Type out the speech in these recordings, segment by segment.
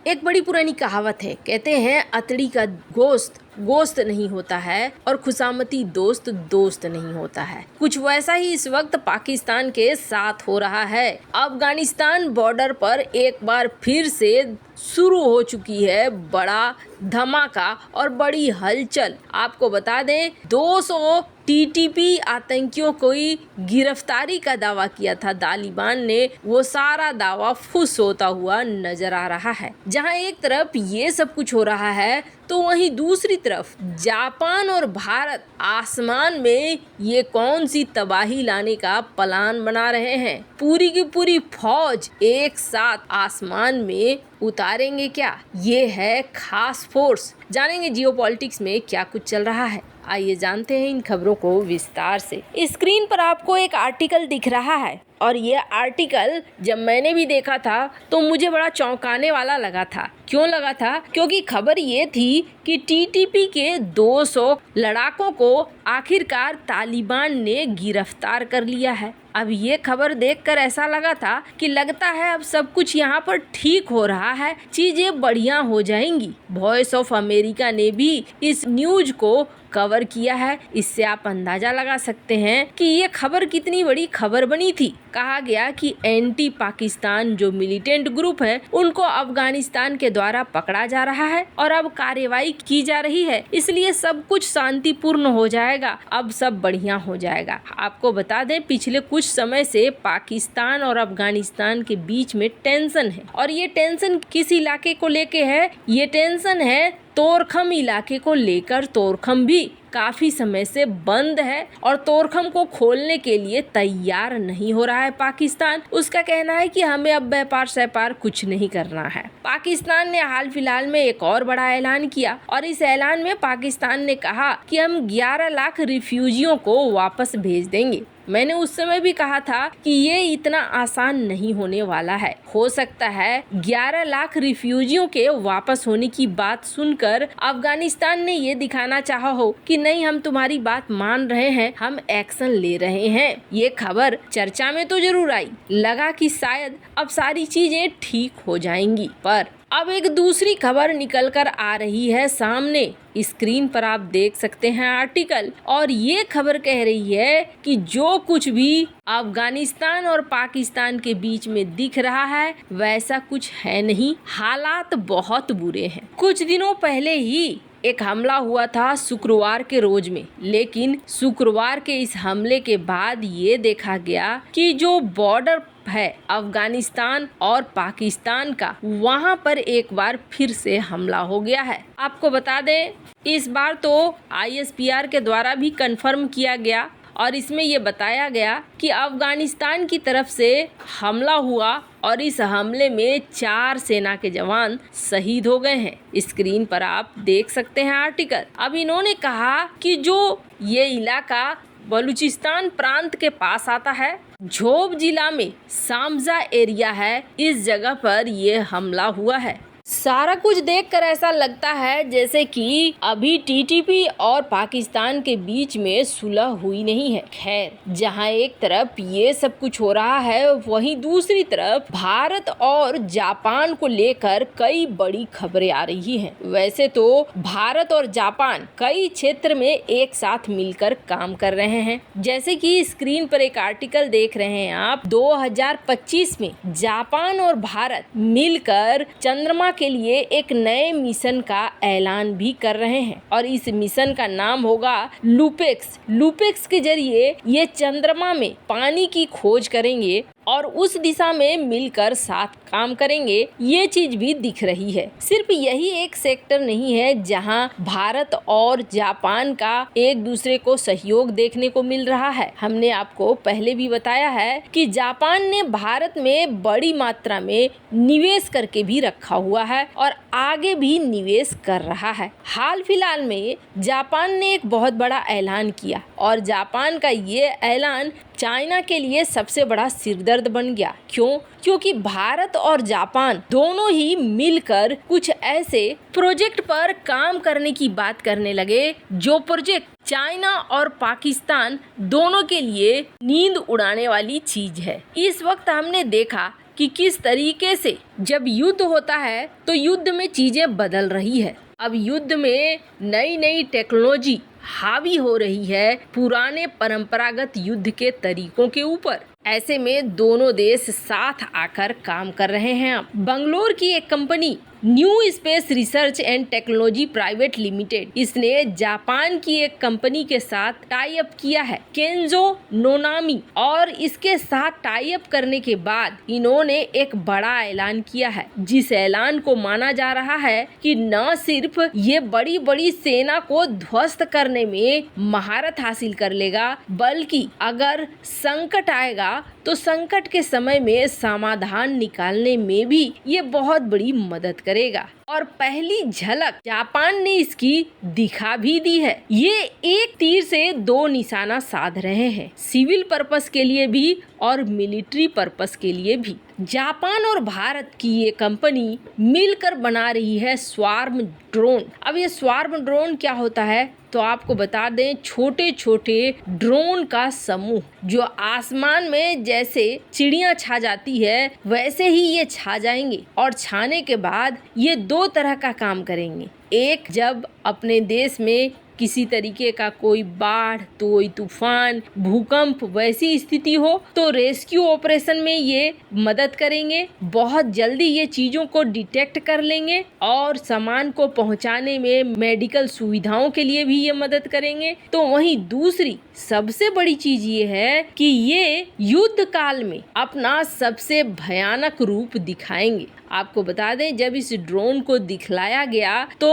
एक बड़ी पुरानी कहावत है, कहते हैं अतड़ी का गोश्त गोश्त नहीं होता है और खुशामती दोस्त दोस्त नहीं होता है। कुछ वैसा ही इस वक्त पाकिस्तान के साथ हो रहा है। अफगानिस्तान बॉर्डर पर एक बार फिर से शुरू हो चुकी है बड़ा धमाका और बड़ी हलचल। आपको बता दें 200 टीटीपी आतंकियों को गिरफ्तारी का दावा किया था तालिबान ने, वो सारा दावा फुस होता हुआ नजर आ रहा है। जहां एक तरफ ये सब कुछ हो रहा है तो वहीं दूसरी तरफ जापान और भारत आसमान में ये कौन सी तबाही लाने का प्लान बना रहे हैं। पूरी की पूरी फौज एक साथ आसमान में उतारेंगे क्या? ये है खास फोर्स। जानेंगे जियोपॉलिटिक्स में क्या कुछ चल रहा है। आइए जानते हैं इन खबरों को विस्तार से। स्क्रीन पर आपको एक आर्टिकल दिख रहा है और ये आर्टिकल जब मैंने भी देखा था तो मुझे बड़ा चौंकाने वाला लगा था। क्यों लगा था? क्योंकि खबर ये थी कि टीटीपी के 200 लड़ाकों को आखिरकार तालिबान ने गिरफ्तार कर लिया है। अब ये खबर देखकर ऐसा लगा था कि लगता है अब सब कुछ यहाँ पर ठीक हो रहा है, चीजें बढ़िया हो जाएंगी। वॉइस ऑफ अमेरिका ने भी इस न्यूज को कवर किया है। इससे आप अंदाजा लगा सकते हैं कि ये खबर कितनी बड़ी खबर बनी थी। कहा गया कि एंटी पाकिस्तान जो मिलिटेंट ग्रुप है उनको अफगानिस्तान के द्वारा पकड़ा जा रहा है और अब कार्रवाई की जा रही है, इसलिए सब कुछ शांतिपूर्ण हो जाएगा, अब सब बढ़िया हो जाएगा। आपको बता दें पिछले कुछ समय से पाकिस्तान और अफगानिस्तान के बीच में टेंशन है और ये टेंशन किस इलाके को लेके है? ये टेंशन है तोरखम इलाके को लेकर। तोरखम भी काफी समय से बंद है और तोरखम को खोलने के लिए तैयार नहीं हो रहा है पाकिस्तान। उसका कहना है कि हमें अब व्यापार सैपार कुछ नहीं करना है। पाकिस्तान ने हाल फिलहाल में एक और बड़ा ऐलान किया और इस ऐलान में पाकिस्तान ने कहा कि हम 11 लाख रिफ्यूजियों को वापस भेज देंगे। मैंने उस समय भी कहा था कि ये इतना आसान नहीं होने वाला है। हो सकता है 11 लाख रिफ्यूजियों के वापस होने की बात सुनकर अफगानिस्तान ने ये दिखाना चाहा हो कि नहीं, हम तुम्हारी बात मान रहे हैं, हम एक्शन ले रहे हैं। ये खबर चर्चा में तो जरूर आई, लगा कि शायद अब सारी चीजें ठीक हो जाएंगी, पर अब एक दूसरी खबर निकल कर आ रही है सामने। स्क्रीन पर आप देख सकते हैं आर्टिकल और ये खबर कह रही है कि जो कुछ भी अफगानिस्तान और पाकिस्तान के बीच में दिख रहा है वैसा कुछ है नहीं, हालात बहुत बुरे हैं। कुछ दिनों पहले ही एक हमला हुआ था शुक्रवार के रोज में, लेकिन शुक्रवार के इस हमले के बाद ये देखा गया कि जो बॉर्डर है अफगानिस्तान और पाकिस्तान का, वहां पर एक बार फिर से हमला हो गया है। आपको बता दें इस बार तो ISPR के द्वारा भी कंफर्म किया गया और इसमें ये बताया गया कि अफगानिस्तान की तरफ से हमला हुआ और इस हमले में 4 सेना के जवान शहीद हो गए हैं। स्क्रीन पर आप देख सकते हैं आर्टिकल। अब इन्होंने कहा कि जो ये इलाका बलूचिस्तान प्रांत के पास आता है, झोब जिला में सामजा एरिया है, इस जगह पर ये हमला हुआ है। सारा कुछ देखकर ऐसा लगता है जैसे कि अभी टीटीपी और पाकिस्तान के बीच में सुलह हुई नहीं है। खैर, जहां एक तरफ ये सब कुछ हो रहा है वहीं दूसरी तरफ भारत और जापान को लेकर कई बड़ी खबरें आ रही हैं। वैसे तो भारत और जापान कई क्षेत्र में एक साथ मिलकर काम कर रहे हैं। जैसे कि स्क्रीन पर एक आर्टिकल देख रहे हैं आप, 2025 में जापान और भारत मिलकर चंद्रमा के लिए एक नए मिशन का ऐलान भी कर रहे हैं और इस मिशन का नाम होगा लूपेक्स। लूपेक्स के जरिए ये चंद्रमा में पानी की खोज करेंगे और उस दिशा में मिलकर साथ काम करेंगे। ये चीज भी दिख रही है। सिर्फ यही एक सेक्टर नहीं है जहां भारत और जापान का एक दूसरे को सहयोग देखने को मिल रहा है। हमने आपको पहले भी बताया है कि जापान ने भारत में बड़ी मात्रा में निवेश करके भी रखा हुआ है और आगे भी निवेश कर रहा है। हाल फिलहाल में जापान ने एक बहुत बड़ा ऐलान किया और जापान का ये ऐलान चाइना के लिए सबसे बड़ा सिरदर्द बन गया। क्यों? क्योंकि भारत और जापान दोनों ही मिलकर कुछ ऐसे प्रोजेक्ट पर काम करने की बात करने लगे जो प्रोजेक्ट चाइना और पाकिस्तान दोनों के लिए नींद उड़ाने वाली चीज है। इस वक्त हमने देखा कि किस तरीके से जब युद्ध होता है तो युद्ध में चीजें बदल रही है। अब युद्ध में नई नई टेक्नोलॉजी हावी हो रही है पुराने परंपरागत युद्ध के तरीकों के ऊपर। ऐसे में दोनों देश साथ आकर काम कर रहे हैं। अब बंगलोर की एक company new space research and technology private limited, इसने जापान की एक कंपनी के साथ टाई अप किया है, केंजो नोनामी, और इसके साथ टाई अप करने के बाद इन्होंने एक बड़ा ऐलान किया है, जिस ऐलान को माना जा रहा है कि न सिर्फ ये बड़ी बड़ी सेना को ध्वस्त करने में महारत हासिल कर लेगा, बल्कि अगर संकट आएगा तो संकट के समय में समाधान निकालने में भी ये बहुत बड़ी मदद करेगा। और पहली झलक जापान ने इसकी दिखा भी दी है। ये एक तीर से दो निशाना साध रहे हैं, सिविल पर्पस के लिए भी और मिलिट्री पर्पस के लिए भी। जापान और भारत की ये कंपनी मिलकर बना रही है स्वार्म ड्रोन। अब ये स्वार्म ड्रोन क्या होता है तो आपको बता दें, छोटे छोटे ड्रोन का समूह जो आसमान में जैसे चिड़ियां छा जाती है वैसे ही ये छा जाएंगे, और छाने के बाद ये दो तरह का काम करेंगे। एक, जब अपने देश में किसी तरीके का कोई बाढ़, कोई तूफान, भूकंप वैसी स्थिति हो तो रेस्क्यू ऑपरेशन में ये मदद करेंगे। बहुत जल्दी ये चीजों को डिटेक्ट कर लेंगे और सामान को पहुंचाने में मेडिकल सुविधाओं के लिए भी ये मदद करेंगे। तो वहीं दूसरी सबसे बड़ी चीज ये है कि ये युद्ध काल में अपना सबसे भयानक रूप दिखाएंगे। आपको बता दें, जब इस ड्रोन को दिखलाया गया तो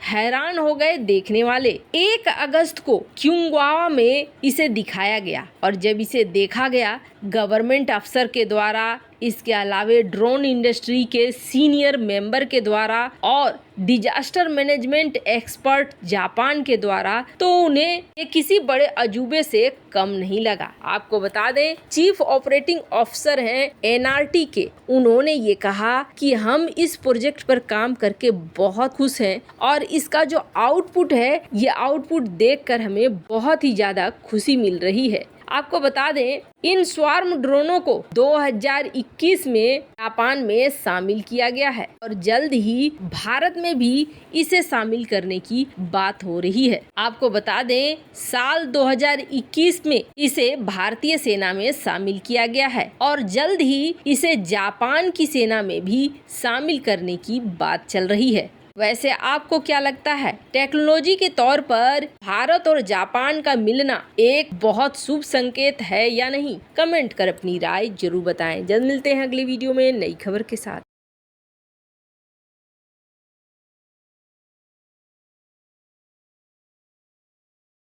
हैरान हो गए देखने वाले। 1 अगस्त को क्योंगवावा में इसे दिखाया गया, और जब इसे देखा गया गवर्नमेंट अफसर के द्वारा, इसके अलावे ड्रोन इंडस्ट्री के सीनियर मेंबर के द्वारा और डिजास्टर मैनेजमेंट एक्सपर्ट जापान के द्वारा, तो उन्हें ये किसी बड़े अजूबे से कम नहीं लगा। आपको बता दें, चीफ ऑपरेटिंग ऑफिसर हैं एनआरटी के, उन्होंने ये कहा कि हम इस प्रोजेक्ट पर काम करके बहुत खुश हैं और इसका जो आउटपुट है, ये आउटपुट देखकर हमें बहुत ही ज्यादा खुशी मिल रही है। आपको बता दें, इन स्वार्म ड्रोनों को 2021 में जापान में शामिल किया गया है और जल्द ही भारत में भी इसे शामिल करने की बात हो रही है। आपको बता दें, साल 2021 में इसे भारतीय सेना में शामिल किया गया है और जल्द ही इसे जापान की सेना में भी शामिल करने की बात चल रही है। वैसे आपको क्या लगता है, टेक्नोलॉजी के तौर पर भारत और जापान का मिलना एक बहुत शुभ संकेत है या नहीं? कमेंट कर अपनी राय जरूर बताएं। जल्द मिलते हैं अगली वीडियो में नई खबर के साथ।